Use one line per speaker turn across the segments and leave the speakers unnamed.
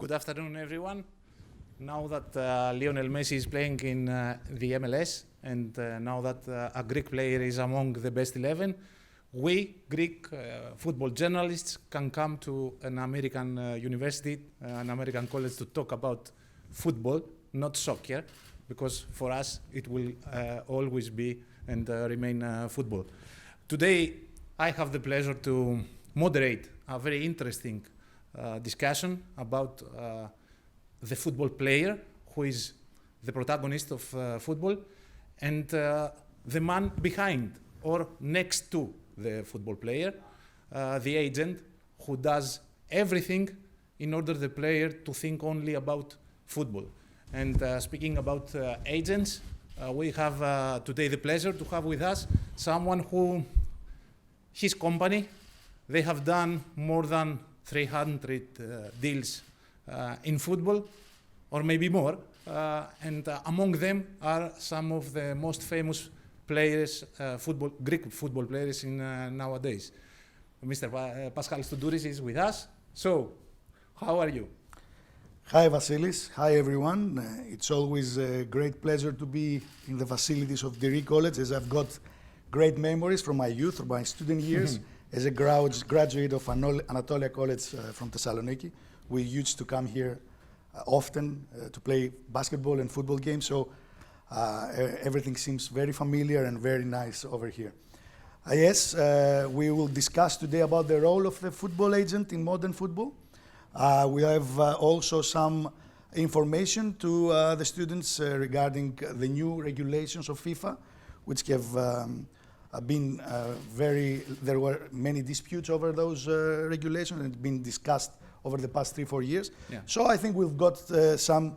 Good afternoon, everyone. Now that Lionel Messi is playing in the MLS, and now that a Greek player is among the best 11, we Greek football journalists can come to an American university, an American college to talk about football, not soccer, because for us it will always be and remain football. Today I have the pleasure to moderate a very interesting discussion about the football player who is the protagonist of football and the man behind or next to the football player, the agent who does everything in order the player to think only about football. And speaking about agents, we have today the pleasure to have with us someone who, his company, they have done more than 300 deals in football, or maybe more, and among them are some of the most famous players, Greek football players in nowadays. Mr. Paschalis Tountouris is with us. So, how are you?
Hi Vasilis, hi everyone. It's always a great pleasure to be in the facilities of Tountouris College, as I've got great memories from my youth, from my student years. As a graduate of Anatolia College from Thessaloniki, we used to come here often to play basketball and football games, so everything seems very familiar and very nice over here. Yes, we will discuss today about the role of the football agent in modern football. We have also some information to the students regarding the new regulations of FIFA, which have there were many disputes over those regulations and been discussed over the past 3-4 years.
Yeah.
So I think we've got some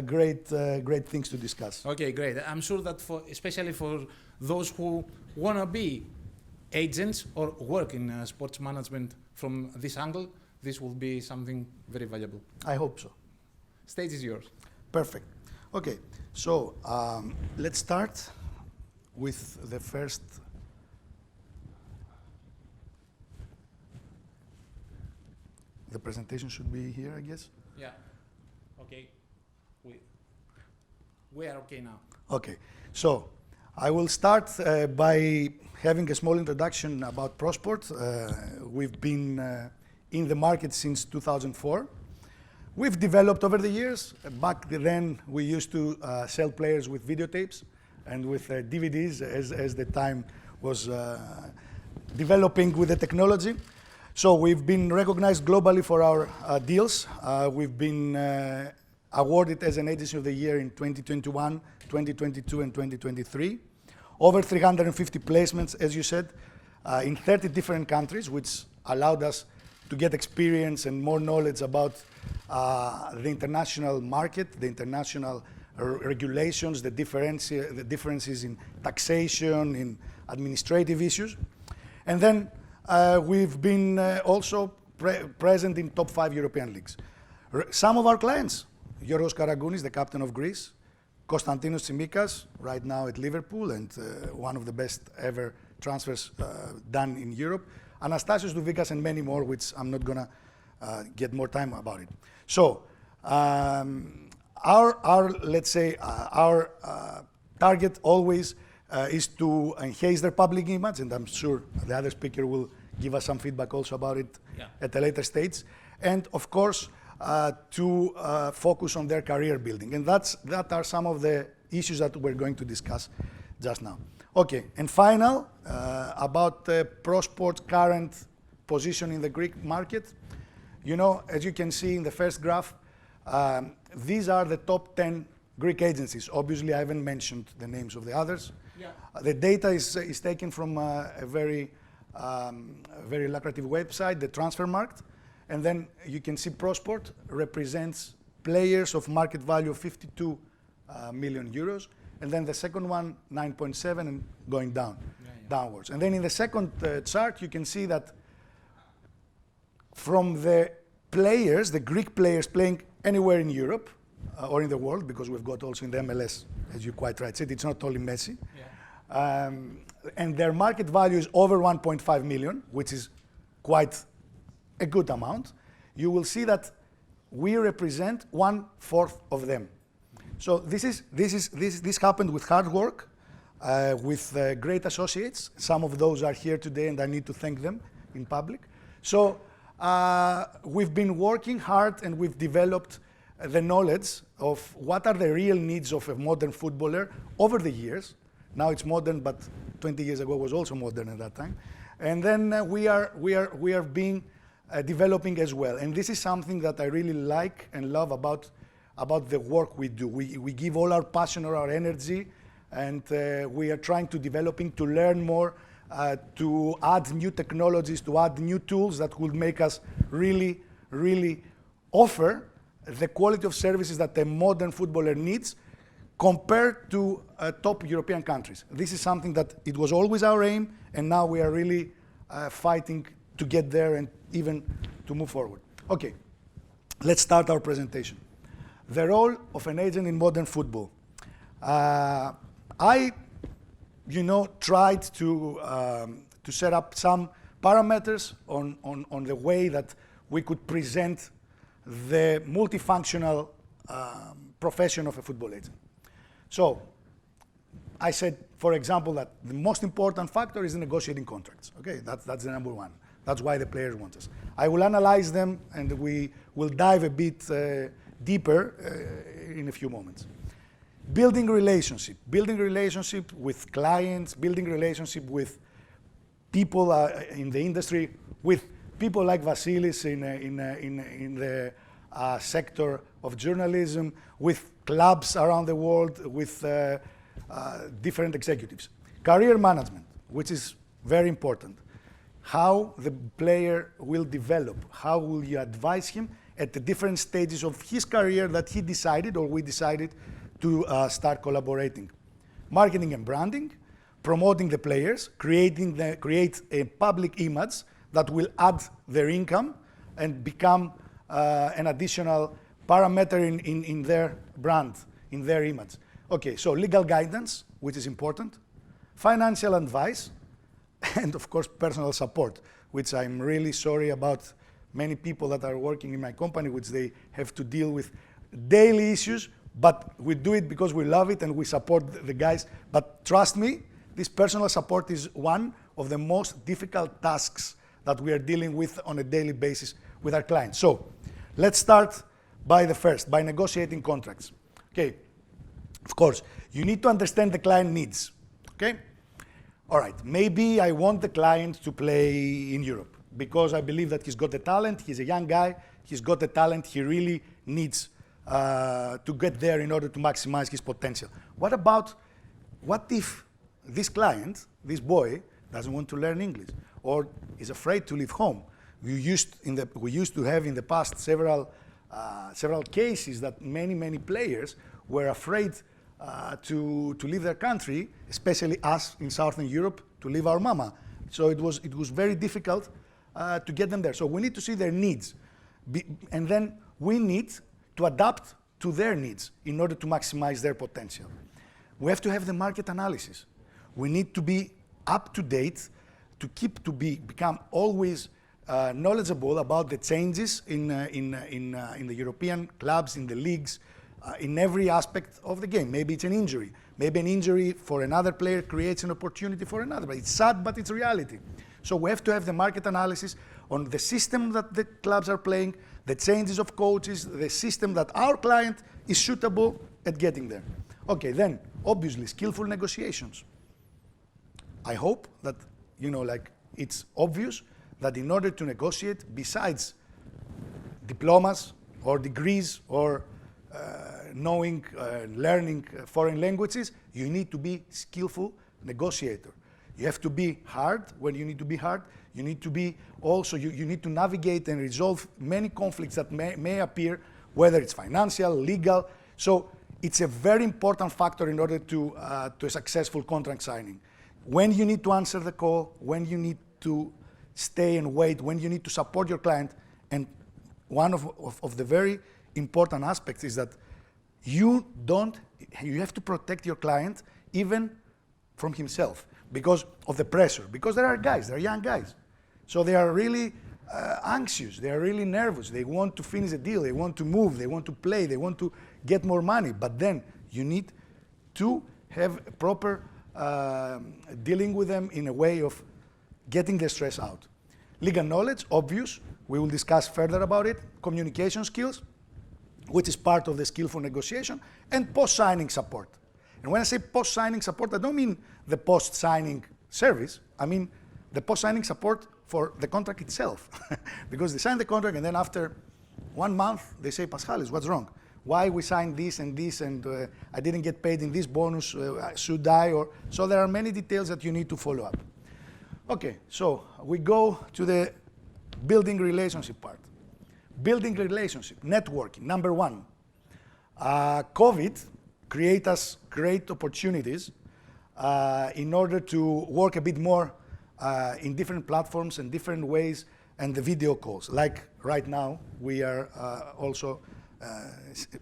great things to discuss.
Okay, great. I'm sure that especially for those who want to be agents or work in sports management from this angle, this will be something very valuable.
I hope so.
Stage is yours.
Perfect. Okay, so let's start with the first. The presentation should be here, I guess.
Yeah. Okay. We are okay now.
Okay. So I will start by having a small introduction about ProSport. We've been in the market since 2004. We've developed over the years. Back then, we used to sell players with videotapes and with DVDs as the time was developing with the technology. So we've been recognized globally for our deals. We've been awarded as an Agency of the Year in 2021, 2022, and 2023. Over 350 placements, as you said, in 30 different countries, which allowed us to get experience and more knowledge about the international market, the international regulations, the differences in taxation, in administrative issues. And then we've been also present in top 5 European leagues. Some of our clients, Giorgos Karagounis, the captain of Greece, Konstantinos Tsimikas, right now at Liverpool, and one of the best ever transfers done in Europe, Anastasios Douvikas, and many more, which I'm not gonna get more time about it. So let's say our target always is to enhance their public image, and I'm sure the other speaker will give us some feedback also about it at a later stage. And of course, to focus on their career building. And that are some of the issues that we're going to discuss just now. Okay, and final, about ProSport's current position in the Greek market. You know, as you can see in the first graph, these are the top 10 Greek agencies. Obviously, I haven't mentioned the names of the others.
Yeah.
The data is taken from a very lucrative website, the Transfermarkt, and then you can see ProSport represents players of market value of 52 million euros, and then the second one 9.7 and going downwards. And then in the second chart you can see that from the players, the Greek players playing anywhere in Europe or in the world, because we've got also in the MLS, as you quite right said, it's not only Messi. Yeah. And their market value is over 1.5 million, which is quite a good amount. You will see that we represent 1/4 of them. So this happened with hard work, with great associates. Some of those are here today, and I need to thank them in public. So we've been working hard, and we've developed the knowledge of what are the real needs of a modern footballer over the years. Now it's modern, but 20 years ago was also modern at that time. And then we are being developing as well. And this is something that I really like and love about the work we do. We give all our passion or our energy, and we are trying to developing, to learn more, to add new technologies, to add new tools that will make us really, really offer the quality of services that a modern footballer needs compared to top European countries. This is something that it was always our aim, and now we are really fighting to get there and even to move forward. Okay, let's start our presentation. The role of an agent in modern football. I tried to set up some parameters on the way that we could present the multifunctional profession of a football agent. So I said, for example, that the most important factor is the negotiating contracts. Okay, that's the number one. That's why the players want us. I will analyze them, and we will dive a bit deeper in a few moments. Building relationship with clients, building relationship with people in the industry, with people like Vasilis in the sector of journalism, with clubs around the world, with different executives. Career management, which is very important. How the player will develop, how will you advise him at the different stages of his career that he decided or we decided to start collaborating. Marketing and branding, promoting the players, create a public image that will add their income and become an additional parameter in their brand, in their image. Okay, so legal guidance, which is important, financial advice, and of course personal support, which I'm really sorry about many people that are working in my company, which they have to deal with daily issues, but we do it because we love it and we support the guys. But trust me, this personal support is one of the most difficult tasks that we are dealing with on a daily basis with our clients. So let's start by by negotiating contracts. Okay, of course, you need to understand the client needs, okay? All right, maybe I want the client to play in Europe because I believe that he's got the talent, he's a young guy, he's got the talent, he really needs to get there in order to maximize his potential. What if this client, this boy, doesn't want to learn English or is afraid to leave home? We used to have in the past several cases that many players were afraid to leave their country, especially us in Southern Europe, to leave our mama. So it was very difficult to get them there. So we need to see their needs, and then we need to adapt to their needs in order to maximize their potential. We have to have the market analysis. We need to be up to date, to become always knowledgeable about the changes in the European clubs, in the leagues, in every aspect of the game. Maybe it's an injury. Maybe an injury for another player creates an opportunity for another. But it's sad, but it's reality. So we have to have the market analysis on the system that the clubs are playing, the changes of coaches, the system that our client is suitable at getting there. Okay, then obviously skillful negotiations. I hope that, it's obvious that in order to negotiate, besides diplomas or degrees or learning foreign languages, you need to be skillful negotiator. You have to be hard when you need to be hard. You need to be also, you need to navigate and resolve many conflicts that may appear, whether it's financial, legal. So it's a very important factor in order to a successful contract signing. When you need to answer the call, when you need to stay and wait, when you need to support your client. And one of the very important aspects is that you have to protect your client even from himself because of the pressure. Because there are young guys. So they are really anxious, they are really nervous, they want to finish the deal, they want to move, they want to play, they want to get more money. But then you need to have a proper dealing with them in a way of getting the stress out. Legal knowledge, obvious, we will discuss further about it. Communication skills, which is part of the skill for negotiation, and post-signing support. And when I say post-signing support, I don't mean the post-signing service, I mean the post-signing support for the contract itself. Because they sign the contract and then after 1 month, they say, Paschalis, what's wrong? Why we signed this and I didn't get paid in this bonus, should I? So there are many details that you need to follow up. Okay, so we go to the building relationship part. Building relationship, networking, number one. COVID create us great opportunities in order to work a bit more in different platforms and different ways, and the video calls. Like right now, we are also,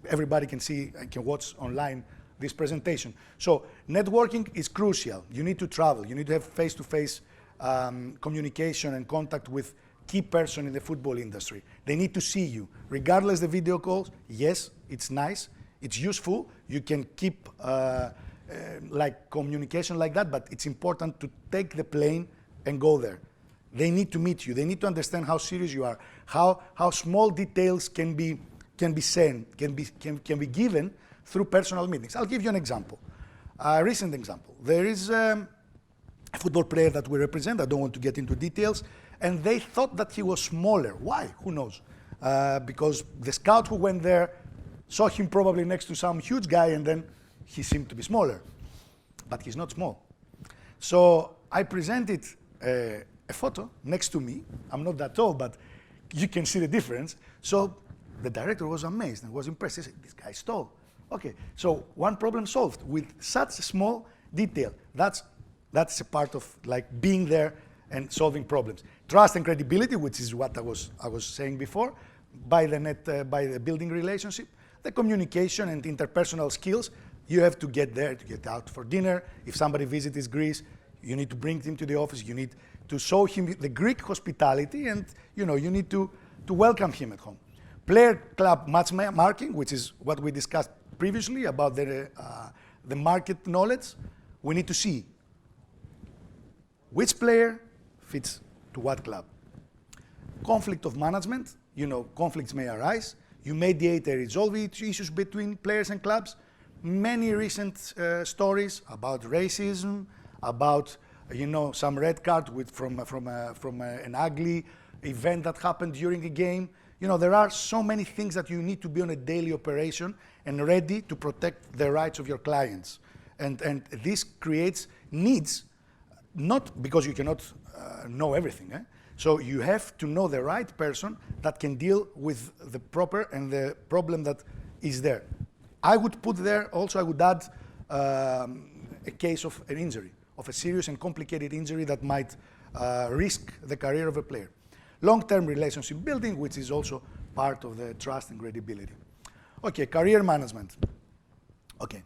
everybody can see, can watch online this presentation. So networking is crucial. You need to travel. You need to have face-to-face communication and contact with key person in the football industry. They need to see you. Regardless the video calls, yes, it's nice, it's useful. You can keep like communication like that, but it's important to take the plane and go there. They need to meet you. They need to understand how serious you are, how small details can be sent, can be given through personal meetings. I'll give you an example, a recent example. There is a football player that we represent, I don't want to get into details, and they thought that he was smaller. Why? Who knows? Because the scout who went there saw him probably next to some huge guy and then he seemed to be smaller, but he's not small. So I presented a photo next to me. I'm not that tall, but you can see the difference. So the director was amazed and was impressed. He said, this guy's tall. Okay, so one problem solved with such a small detail. That's a part of like being there and solving problems. Trust and credibility, which is what I was saying before, by the building relationship. The communication and interpersonal skills, you have to get there, to get out for dinner. If somebody visits Greece, you need to bring him to the office. You need to show him the Greek hospitality, and you need to welcome him at home. Player club match marking, which is what we discussed previously about the market knowledge. We need to see which player fits to what club. Conflict of management, conflicts may arise. You mediate and resolve issues between players and clubs. Many recent stories about racism, about some red card from an ugly event that happened during a game. There are so many things that you need to be on a daily operation and ready to protect the rights of your clients. And this creates needs, not because you cannot know everything. So you have to know the right person that can deal with the proper and the problem that is there. I would put there also, I would add a case of an injury, of a serious and complicated injury that might risk the career of a player. Long-term relationship building, which is also part of the trust and credibility. Okay, career management. Okay,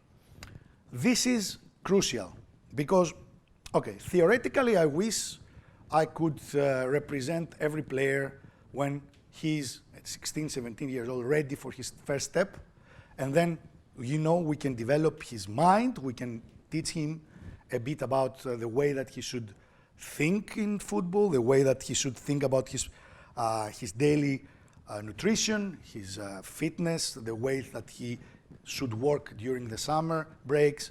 this is crucial because, okay, theoretically I wish I could represent every player when he's at 16, 17 years old, ready for his first step. And then, we can develop his mind, we can teach him a bit about the way that he should think in football, the way that he should think about his daily nutrition, his fitness, the way that he should work during the summer breaks,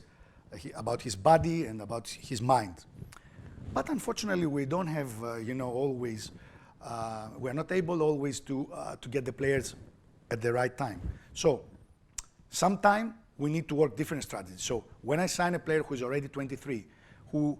about his body and about his mind. But unfortunately, we don't have, always, we're not able always to get the players at the right time. So sometime we need to work different strategies. So when I sign a player who is already 23, who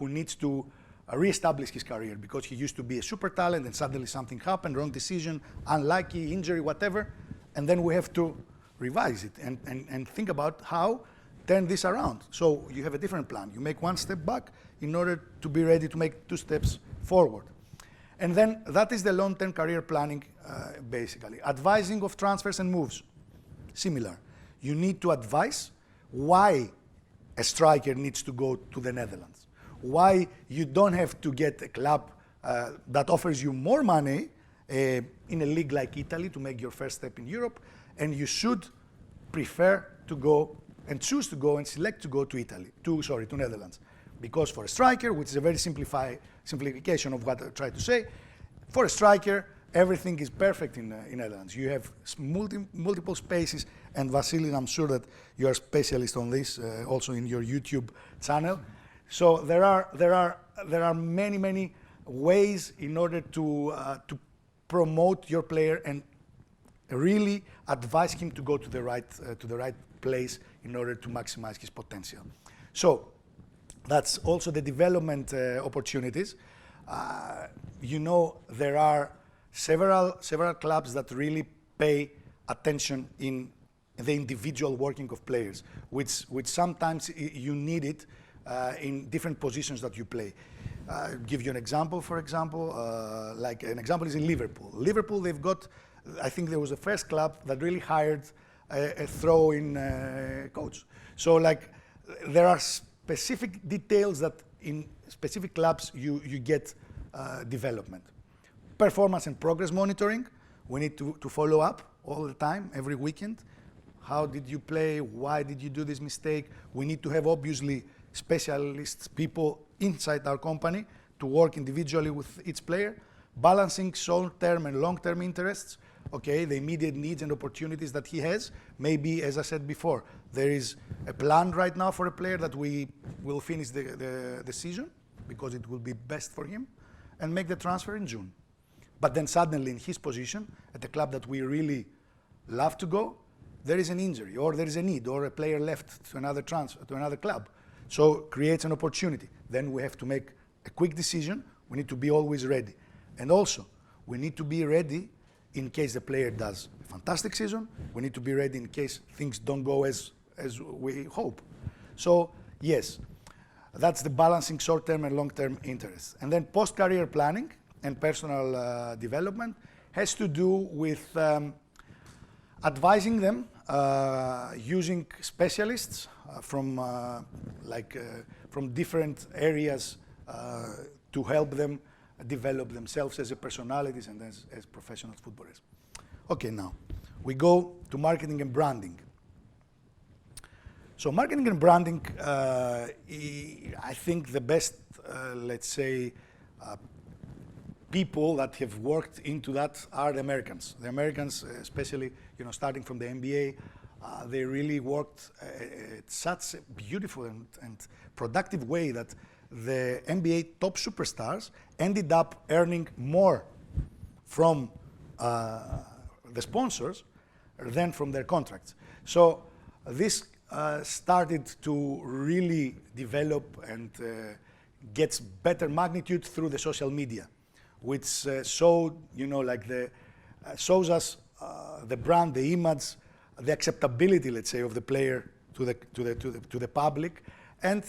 needs to reestablish his career because he used to be a super talent and suddenly something happened, wrong decision, unlucky, injury, whatever, and then we have to revise it and think about how turn this around. So you have a different plan. You make one step back in order to be ready to make 2 steps forward. And then that is the long-term career planning, basically. Advising of transfers and moves, similar. You need to advise why a striker needs to go to the Netherlands, why you don't have to get a club that offers you more money in a league like Italy to make your first step in Europe, and you should prefer to go and choose to go and select to go to to Netherlands. Because for a striker, which is a very simplification of what I tried to say, for a striker, everything is perfect in Netherlands. You have multiple spaces, and Vasily, I'm sure that you are a specialist on this, also in your YouTube channel. So there are many ways in order to promote your player and really advise him to go to the right place in order to maximize his potential. So that's also the development opportunities. There are several clubs that really pay attention in the individual working of players, which sometimes you need it in different positions that you play. Give you an example, for example, like an example is in Liverpool. Liverpool, they've got, I think there was the first club that really hired a throw-in coach. So like there are specific details that in specific clubs you get development. Performance and progress monitoring, we need to follow up all the time, every weekend. How did you play? Why did you do this mistake? We need to have obviously specialists, people inside our company to work individually with each player, balancing short-term and long-term interests, okay, the immediate needs and opportunities that he has. Maybe, as I said before, there is a plan right now for a player that we will finish the season because it will be best for him and make the transfer in June. But then suddenly in his position, at the club that we really love to go, there is an injury or there is a need or a player left to another transfer, to another club. So creates an opportunity. Then we have to make a quick decision. We need to be always ready. And also, we need to be ready in case the player does a fantastic season. We need to be ready in case things don't go as we hope. So yes, that's the balancing short-term and long-term interests. And then post-career planning and personal development has to do with advising them using specialists from different areas to help them develop themselves as a personalities and as professional footballers. Okay, now we go to marketing and branding. So marketing and branding, I think the best, let's say, people that have worked into that are the Americans. The Americans, especially, starting from the NBA, they really worked at such a beautiful and productive way that the NBA top superstars ended up earning more from the sponsors than from their contracts. So this started to really develop and gets better magnitude through the social media, which showed, shows us the brand, the image, the acceptability, let's say, of the player to the public, and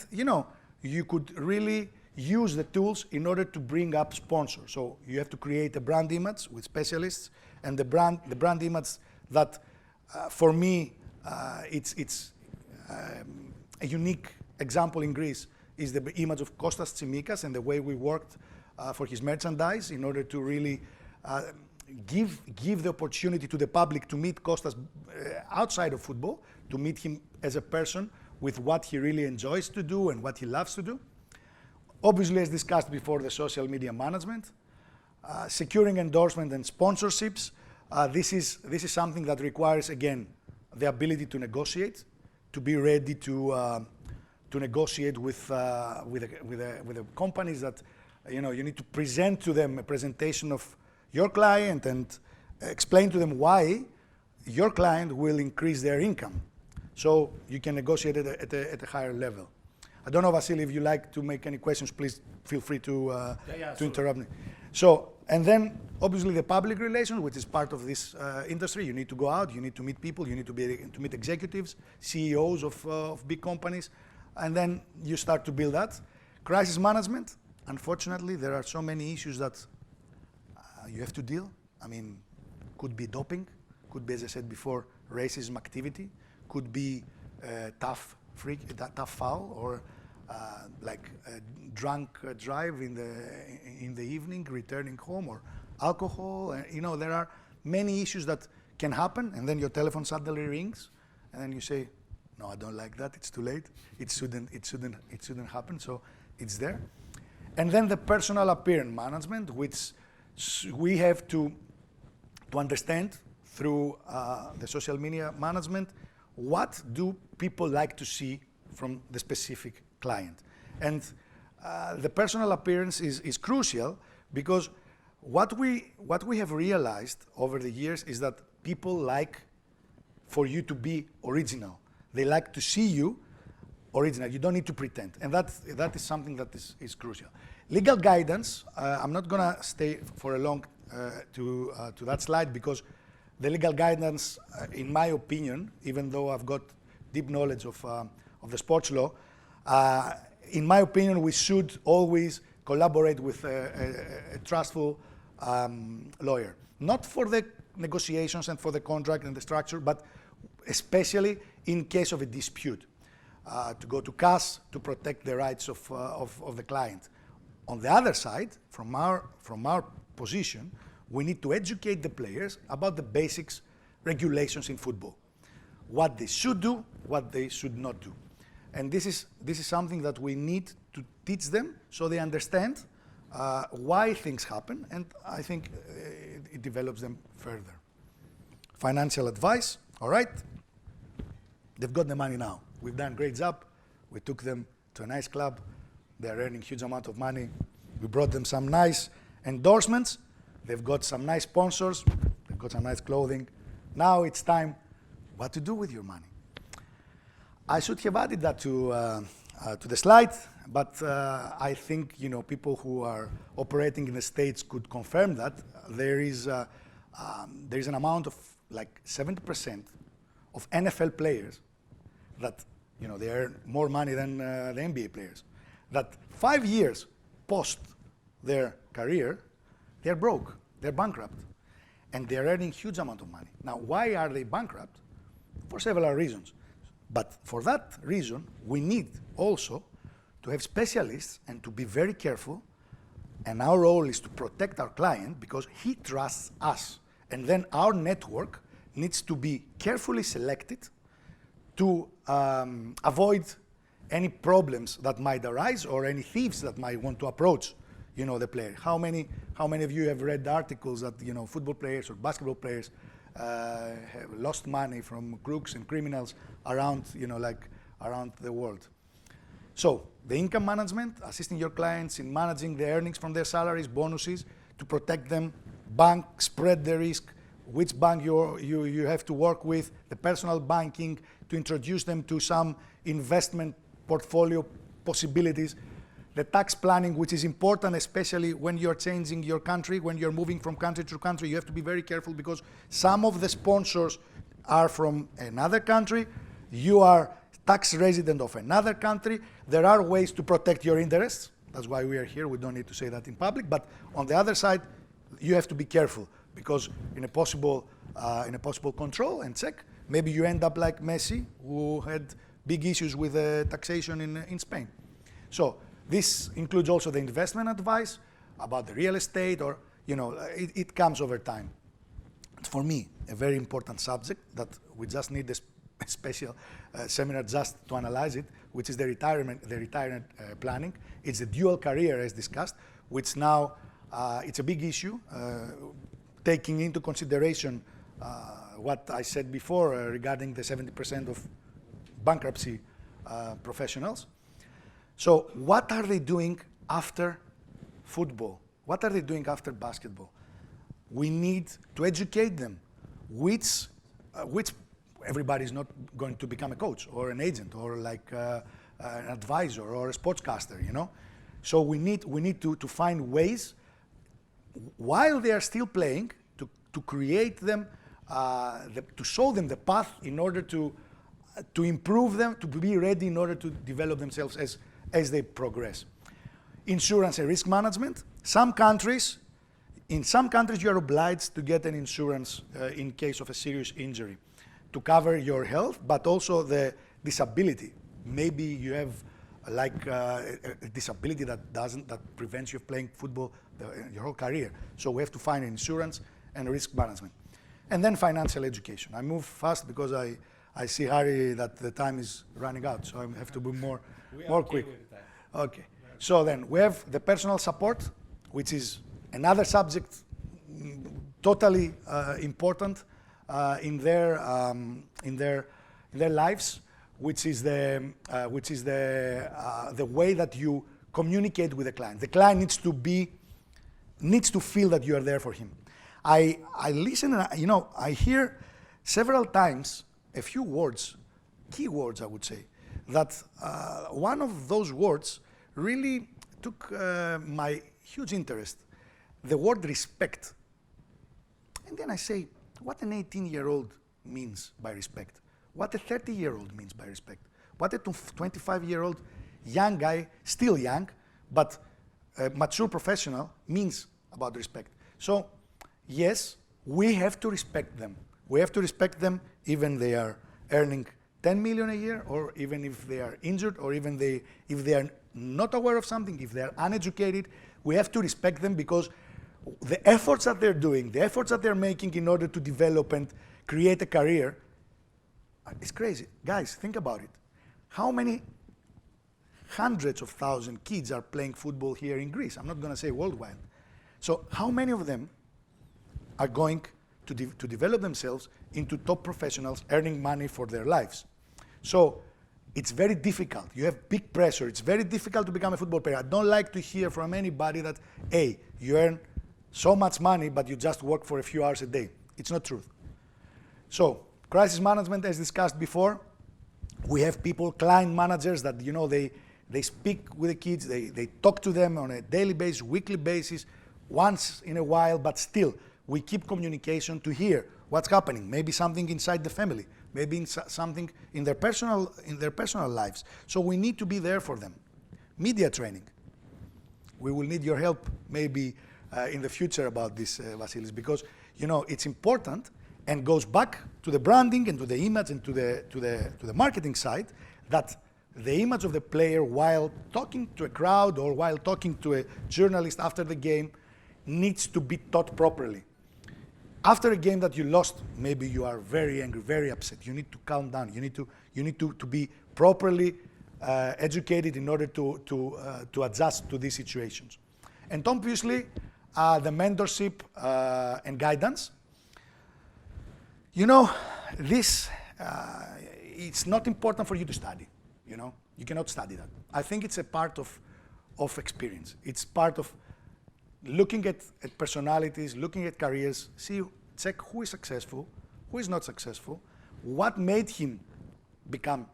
you could really use the tools in order to bring up sponsors. So you have to create a brand image with specialists, and the brand image that, for me, it's a unique example in Greece is the image of Kostas Tsimikas and the way we worked for his merchandise in order to really give the opportunity to the public to meet Kostas outside of football, to meet him as a person with what he really enjoys to do and what he loves to do. Obviously, as discussed before, the social media management, securing endorsement and sponsorships. This is something that requires, again, the ability to negotiate, to be ready to negotiate with the companies that you need to present to them a presentation of your client and explain to them why your client will increase their income. So you can negotiate at a higher level. I don't know, Vasily, if you like to make any questions, please feel free to interrupt me. So, and then obviously the public relations, which is part of this industry. You need to go out, you need to meet people, you need to meet executives, CEOs of big companies, and then you start to build that. Crisis management, unfortunately, there are so many issues that you have to deal. I mean, could be doping, could be, as I said before, racism activity, could be tough foul, or like a drunk drive in the evening, returning home, or alcohol. There are many issues that can happen, and then your telephone suddenly rings, and then you say, "No, I don't like that. It's too late. It shouldn't happen." So it's there. And then the personal appearance management, which we have to understand through the social media management, what do people like to see from the specific client. And the personal appearance is crucial, because what we have realized over the years is that people like for you to be original. They like to see you original. You don't need to pretend. And that is something that is crucial. Legal guidance, I'm not going to stay for a long to that slide, because the legal guidance, in my opinion, even though I've got deep knowledge of the sports law, in my opinion, we should always collaborate with a trustful lawyer. Not for the negotiations and for the contract and the structure, but especially in case of a dispute, to go to CAS to protect the rights of the client. On the other side, from our position, we need to educate the players about the basics, regulations in football. What they should do, what they should not do. And this is something that we need to teach them, so they understand why things happen, and I think it develops them further. Financial advice, all right? They've got the money now. We've done a great job. We took them to a nice club. They're earning huge amount of money. We brought them some nice endorsements. They've got some nice sponsors. They've got some nice clothing. Now it's time, what to do with your money? I should have added that to the slide, but I think people who are operating in the States could confirm that there is an amount of like 70% of NFL players that they earn more money than the NBA players. That 5 years post their career, they're broke, they're bankrupt, and they're earning huge amount of money. Now, why are they bankrupt? For several reasons. But for that reason, we need also to have specialists and to be very careful. And our role is to protect our client, because he trusts us. And then our network needs to be carefully selected to avoid any problems that might arise, or any thieves that might want to approach the player. How many of you have read articles that football players or basketball players have lost money from crooks and criminals around around the world? So the income management, assisting your clients in managing the earnings from their salaries, bonuses, to protect them. Bank, spread the risk, which bank you have to work with, the personal banking, to introduce them to some investment portfolio possibilities. The tax planning, which is important, especially when you're changing your country, when you're moving from country to country, you have to be very careful, because some of the sponsors are from another country. You are tax resident of another country. There are ways to protect your interests. That's why we are here. We don't need to say that in public. But on the other side, you have to be careful, because in a possible control and check, maybe you end up like Messi, who had big issues with taxation in Spain. So this includes also the investment advice about the real estate, or it comes over time. For me, a very important subject that we just need a special seminar just to analyze it, which is the retirement planning. It's a dual career, as discussed, which now it's a big issue, taking into consideration what I said before regarding the 70% of bankruptcy professionals. So what are they doing after football? What are they doing after basketball? We need to educate them, which everybody's not going to become a coach or an agent or like an advisor or a sportscaster, So we need to find ways, while they are still playing, to create them, to show them the path in order to improve them, to be ready in order to develop themselves as they progress. Insurance and risk management. In some countries, you are obliged to get an insurance in case of a serious injury to cover your health, but also the disability. Maybe you have like a disability that prevents you of playing football your whole career. So we have to find insurance and risk management. And then financial education. I move fast because I see, Harry, that the time is running out, so I have to be more quick. Okay. So then we have the personal support, which is another subject totally important in their lives, which is the way that you communicate with the client. The client needs to feel that you are there for him. I listen and I hear several times a few words, key words I would say, that one of those words really took my huge interest, the word respect. And then I say, what an 18-year-old means by respect, what a 30-year-old means by respect, what a 25-year-old young guy, still young, but mature professional means about respect. So yes, we have to respect them. We have to respect them even they are earning 10 million a year, or even if they are injured, or even if they are not aware of something, if they are uneducated. We have to respect them because the efforts that they're doing, the efforts that they're making in order to develop and create a career, it's crazy. Guys, think about it. How many hundreds of thousands of kids are playing football here in Greece? I'm not going to say worldwide. So how many of them are going to develop themselves into top professionals earning money for their lives? So it's very difficult. You have big pressure. It's very difficult to become a football player. I don't like to hear from anybody that, hey, you earn so much money, but you just work for a few hours a day. It's not true. So crisis management, as discussed before, we have people, client managers that, they speak with the kids, they talk to them on a daily basis, weekly basis, once in a while, but still, we keep communication to hear what's happening. Maybe something inside the family, maybe something in their personal lives. So we need to be there for them. Media training. We will need your help maybe in the future about this, Vasilis, because it's important and goes back to the branding and to the image and to the marketing side, that the image of the player while talking to a crowd or while talking to a journalist after the game needs to be taught properly. After a game that you lost, maybe you are very angry, very upset. You need to calm down. You need to be properly educated in order to adjust to these situations. And obviously, the mentorship and guidance. This it's not important for you to study. You cannot study that. I think it's a part of experience. It's part of looking at personalities, looking at careers, check who is successful, who is not successful, what made him become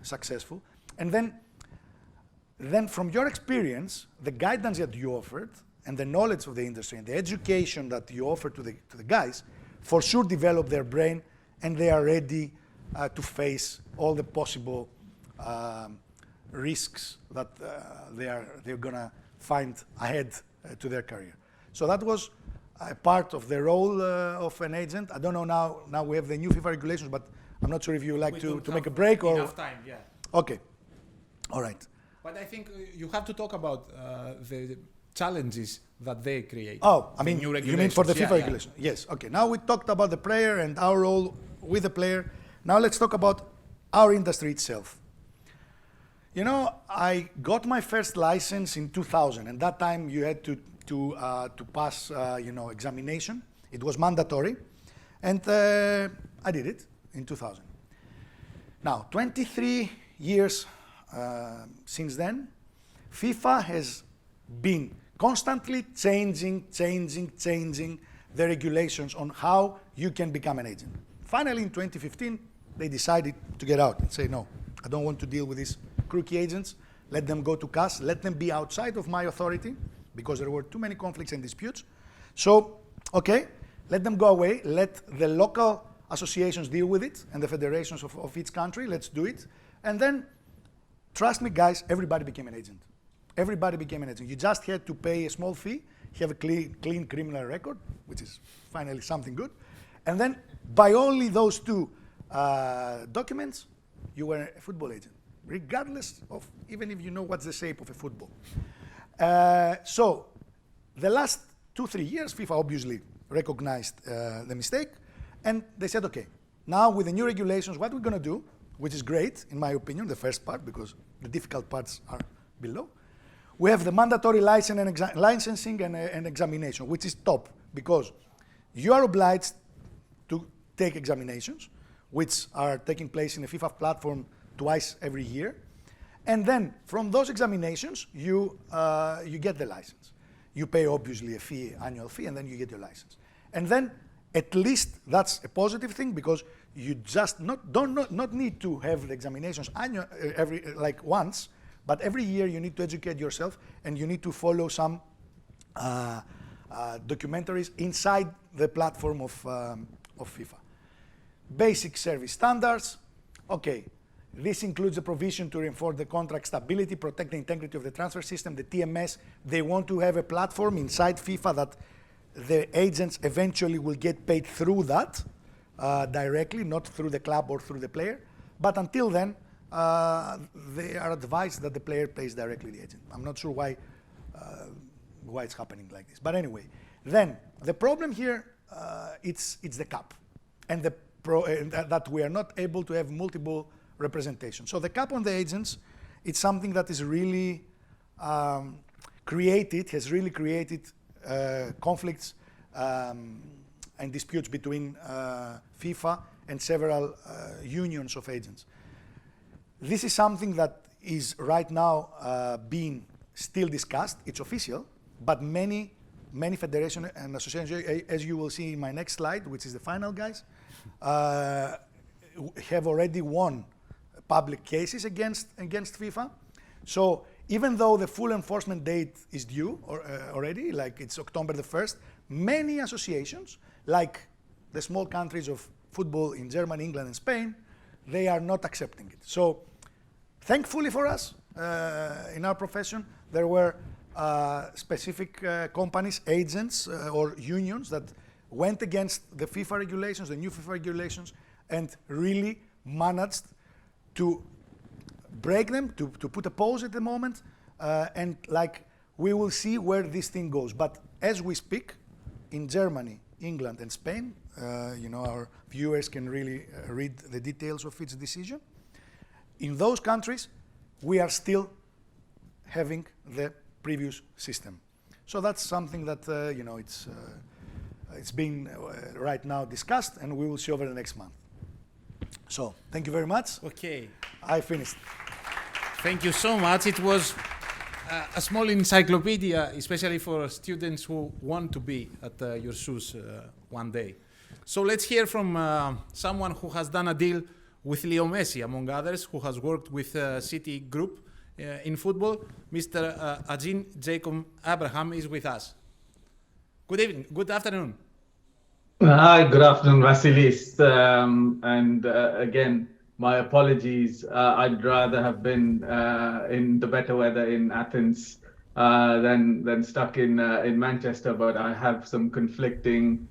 successful, and then from your experience, the guidance that you offered, and the knowledge of the industry, and the education that you offer to the guys, for sure develop their brain, and they are ready to face all the possible risks that they're gonna find ahead to their career. So that was a part of the role of an agent. I don't know now we have the new FIFA regulations, but I'm not sure if you would like to make a break or
enough time. Yeah.
Okay. All right.
But I think you have to talk about the challenges that they create.
Oh, I mean, you mean for the FIFA regulation?
Yeah.
Yes. Okay. Now we talked about the player and our role with the player. Now let's talk about our industry itself. I got my first license in 2000, and that time you had to pass, examination. It was mandatory, and I did it in 2000. Now, 23 years since then, FIFA has been constantly changing the regulations on how you can become an agent. Finally, in 2015, they decided to get out and say, no, I don't want to deal with these crookie agents. Let them go to CAS. Let them be outside of my authority, because there were too many conflicts and disputes. So, okay, let them go away. Let the local associations deal with it and the federations of each country. Let's do it. And then, trust me, guys, everybody became an agent. Everybody became an agent. You just had to pay a small fee, have a clean criminal record, which is finally something good. And then, by only those two documents, you were a football agent. regardless of even if you know what's the shape of a football. So the last 2-3 years, FIFA obviously recognized the mistake, and they said, okay, now with the new regulations, what we're going to do, which is great, in my opinion, the first part, because the difficult parts are below. We have the mandatory licensing and examination, which is top, because you are obliged to take examinations, which are taking place in the FIFA platform twice every year. And then from those examinations, you get the license. You pay obviously a fee, annual fee, and then you get your license. And then at least that's a positive thing, because you just not need to have the examinations like once, but every year you need to educate yourself and you need to follow some documentaries inside the platform of FIFA. Basic service standards. Okay, this includes the provision to reinforce the contract stability, protect the integrity of the transfer system, the TMS. They want to have a platform inside FIFA that the agents eventually will get paid through that directly, not through the club or through the player. But until then, they are advised that the player pays directly the agent. I'm not sure why it's happening like this. But anyway, then the problem here, it's the cap, and that we are not able to have multiple representation. So the cap on the agents, it's something that is really has really created conflicts and disputes between FIFA and several unions of agents. This is something that is right now being still discussed. It's official, but many federations and associations, as you will see in my next slide, which is the final, guys, have already won public cases against FIFA. So even though the full enforcement date is due already, like it's October the 1st, many associations, like the small countries of football in Germany, England, and Spain, they are not accepting it. So thankfully for us, in our profession, there were specific companies, agents, or unions that went against the FIFA regulations, the new FIFA regulations, and really managed to break them, to put a pause at the moment, and like we will see where this thing goes. But as we speak, in Germany, England, and Spain, our viewers can really read the details of its decision. In those countries, we are still having the previous system. So that's something that it's being right now discussed, and we will see over the next month. So thank you very much.
Okay.
I finished.
Thank you so much. It was a small encyclopedia, especially for students who want to be at your shoes one day. So let's hear from someone who has done a deal with Leo Messi, among others, who has worked with City Group in football. Mr. Ajin Jacob Abraham is with us. Good evening. Good afternoon.
Hi, good afternoon, Vasilis. Again, my apologies. I'd rather have been in the better weather in Athens than stuck in Manchester, but I have some conflicting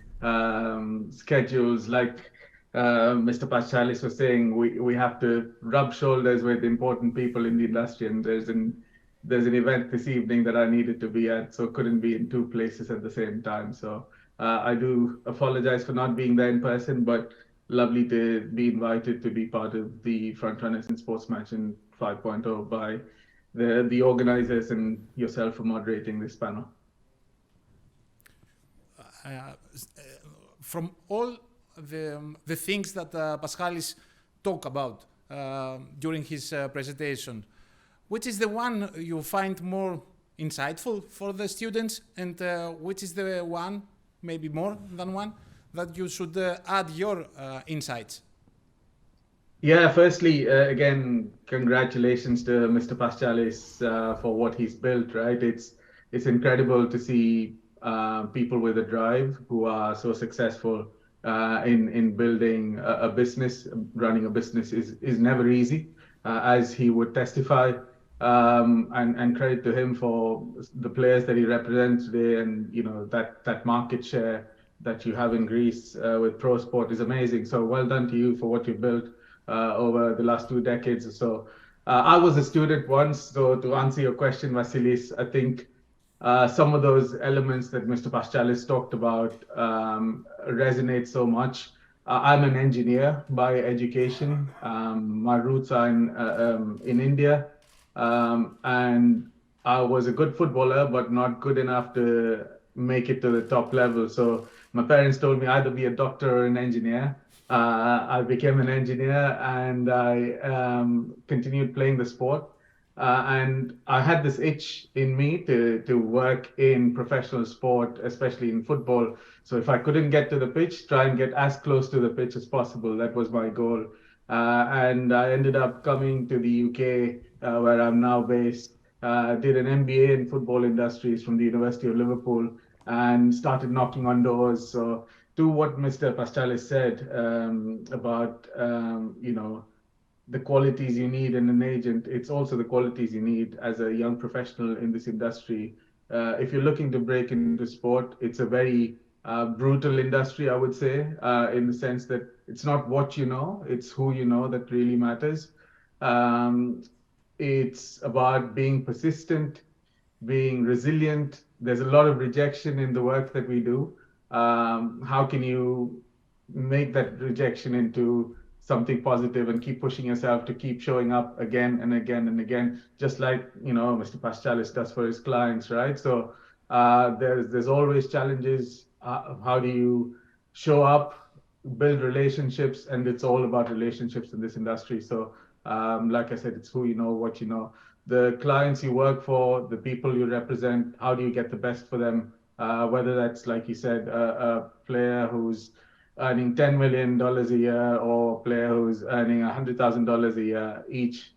schedules. Like Mr. Paschalis was saying, we have to rub shoulders with important people in the industry, and there's an event this evening that I needed to be at, so couldn't be in two places at the same time. So I do apologize for not being there in person, but lovely to be invited to be part of the Frontrunners in Sports Match in 5.0 by the organizers and yourself for moderating this panel.
From all the things that Paschalis talked about during his presentation, which is the one you find more insightful for the students, and which is the one, maybe more than one, that you should add your insights?
Yeah, firstly, again, congratulations to Mr. Paschalis for what he's built, right? It's incredible to see people with a drive who are so successful in building a business. Running a business is never easy, as he would testify. And credit to him for the players that he represents today, and that market share that you have in Greece with pro sport is amazing. So well done to you for what you built over the last 2 decades or so. I was a student once, so to answer your question, Vasilis, I think some of those elements that Mr. Paschalis talked about resonate so much. I'm an engineer by education. My roots are in India, and I was a good footballer, but not good enough to make it to the top level. So my parents told me either be a doctor or an engineer. I became an engineer, and I continued playing the sport. And I had this itch in me to work in professional sport, especially in football. So if I couldn't get to the pitch, try and get as close to the pitch as possible. That was my goal. And I ended up coming to the UK, where I'm now based. Did an MBA in football industries from the University of Liverpool, and started knocking on doors. So to what Mr. Paschalis said about the qualities you need in an agent, it's also the qualities you need as a young professional in this industry. If you're looking to break into sport, it's a very brutal industry, I would say, in the sense that it's not what you know, it's who you know that really matters. Um, it's about being persistent, being resilient. There's a lot of rejection in the work that we do. How can you make that rejection into something positive and keep pushing yourself to keep showing up again and again and again, just like Mr. Paschalis does for his clients, right? So there's always challenges. How do you show up, build relationships, and it's all about relationships in this industry. So like I said, it's who you know, what you know, the clients you work for, the people you represent. How do you get the best for them? Whether that's, like you said, a player who's earning $10 million a year, or a player who's earning $100,000 a year, each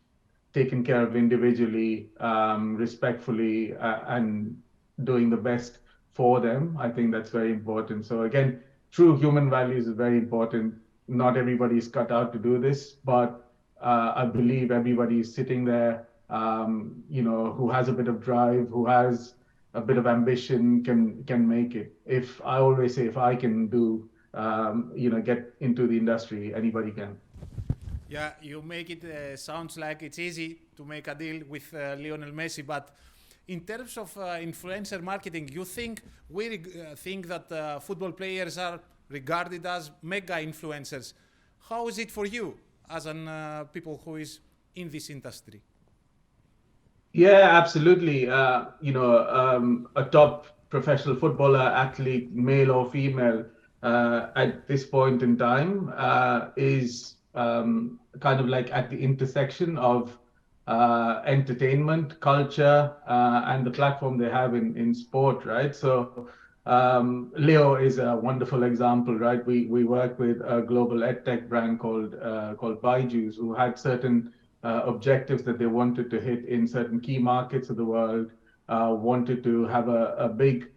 taken care of individually, respectfully, and doing the best for them. I think that's very important. So again, true human values is very important. Not everybody is cut out to do this, but I believe everybody is sitting there, who has a bit of drive, who has a bit of ambition, can make it. If I always say, if I can do, get into the industry, anybody can.
Yeah, you make it sounds like it's easy to make a deal with Lionel Messi, but in terms of influencer marketing, you think think that football players are regarded as mega influencers? How is it for you as an people who is in this industry?
Yeah, absolutely. A top professional footballer, athlete, male or female, at this point in time, is kind of like at the intersection of entertainment, culture, and the platform they have in sport, right? So Leo is a wonderful example, right? We work with a global edtech brand called Byju's, who had certain objectives that they wanted to hit in certain key markets of the world, wanted to have a big,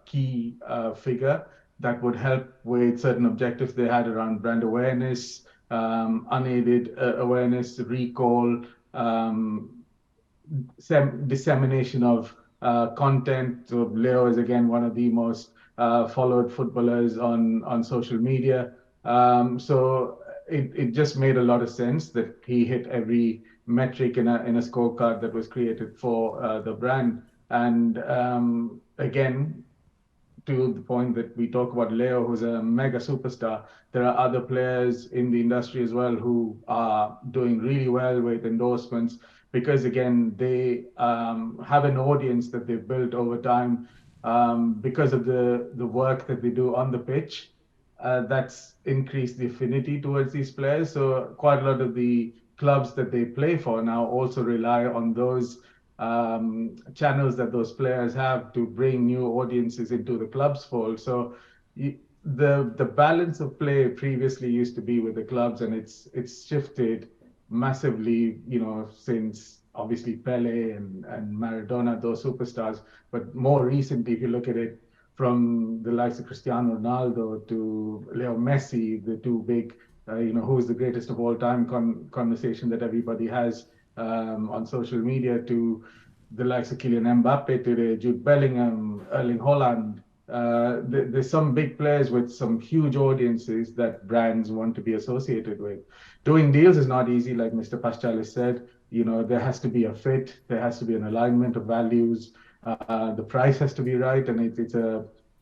key figure that would help with certain objectives they had around brand awareness, unaided awareness, recall, dissemination of content. So Leo is again one of the most followed footballers on social media. So it just made a lot of sense that he hit every metric in a scorecard that was created for the brand. And again, to the point that we talk about Leo, who's a mega superstar, there are other players in the industry as well who are doing really well with endorsements, because again, they have an audience that they've built over time, because of the work that they do on the pitch. That's increased the affinity towards these players. So quite a lot of the clubs that they play for now also rely on those channels that those players have to bring new audiences into the club's fold. So the balance of play previously used to be with the clubs, and it's shifted massively, since obviously Pele and Maradona, those superstars. But more recently, if you look at it, from the likes of Cristiano Ronaldo to Leo Messi, the two big, who is the greatest of all time conversation that everybody has on social media, to the likes of Kylian Mbappe, to the Jude Bellingham, Erling Haaland. there's some big players with some huge audiences that brands want to be associated with. Doing deals is not easy, like Mr. Paschalis said. There has to be a fit, there has to be an alignment of values. The price has to be right, and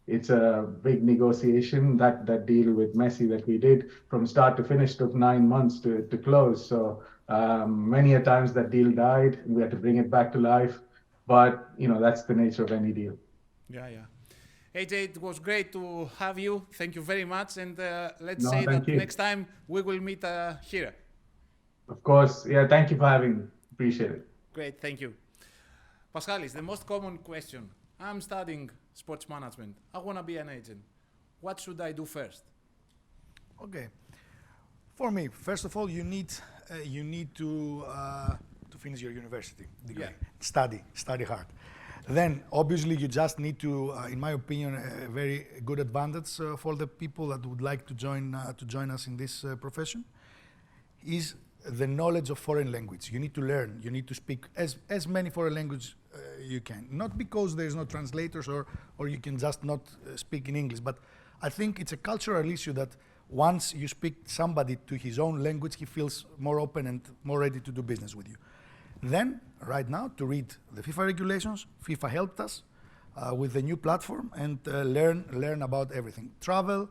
it's a big negotiation. That deal with Messi that we did from start to finish took 9 months to close. So many a times that deal died, and we had to bring it back to life. But that's the nature of any deal.
Yeah, yeah. AJ, it was great to have you. Thank you very much. And let's
No,
say
thank
that
you.
next time we will meet here.
Of course. Yeah, thank you for having me. Appreciate it.
Great, thank you. Paschalis, the most common question. I'm studying sports management. I want to be an agent. What should I do first?
Okay. For me, first of all, you need to finish your university degree.
Yeah.
Study hard. Then, obviously, you just need to, in my opinion, a very good advantage for the people that would like to join us in this profession is the knowledge of foreign language. You need to learn. You need to speak as many foreign languages you can. Not because there's no translators or you can just not speak in English, but I think it's a cultural issue that once you speak somebody to his own language, he feels more open and more ready to do business with you. Then, right now, to read the FIFA regulations, FIFA helped us with the new platform and learn about everything. Travel,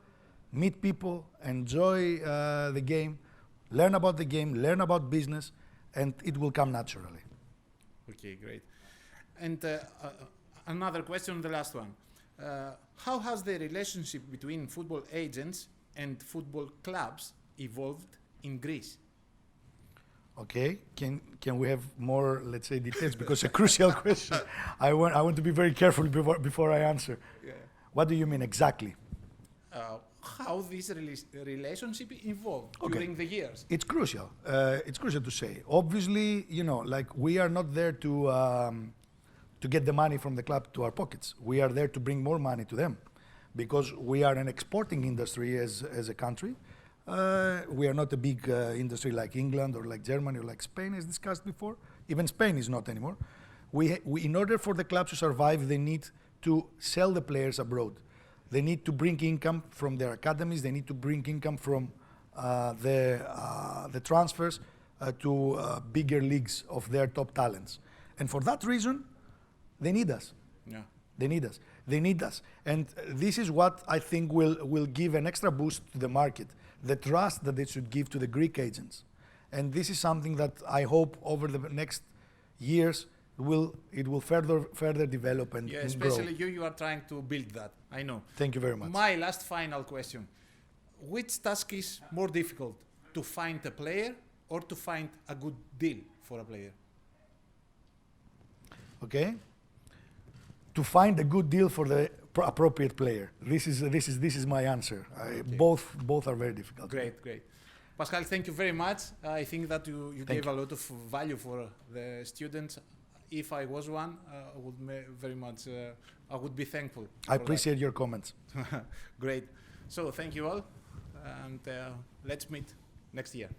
meet people, enjoy the game, learn about the game, learn about business, and it will come naturally.
Okay, great. And another question, the last one. How has the relationship between football agents and football clubs evolved in Greece?
Okay, can we have more, let's say, details? Because it's a crucial question. I want to be very careful before I answer.
Yeah.
What do you mean exactly?
How this relationship evolved during the years?
It's crucial. It's crucial to say. Obviously, like we are not there to get the money from the club to our pockets. We are there to bring more money to them, because we are an exporting industry as a country. We are not a big industry like England or like Germany or like Spain, as discussed before. Even Spain is not anymore. We in order for the clubs to survive, they need to sell the players abroad. They need to bring income from their academies. They need to bring income from the transfers to bigger leagues of their top talents. And for that reason, they need us.
Yeah.
They need us. They need us. And this is what I think will give an extra boost to the market, the trust that they should give to the Greek agents. And this is something that I hope over the next years it will further develop and
Yeah,
grow.
especially you are trying to build that, I know.
Thank you very much.
My last final question. Which task is more difficult, to find a player or to find a good deal for a player?
Okay. To find a good deal for the appropriate player. This is my answer.
Okay.
Both are very difficult.
Great. Pascal, thank you very much. I think that you gave a lot of value for the students. If I was one, I would very much. I would be thankful.
I appreciate your comments.
Great. So thank you all, and let's meet next year.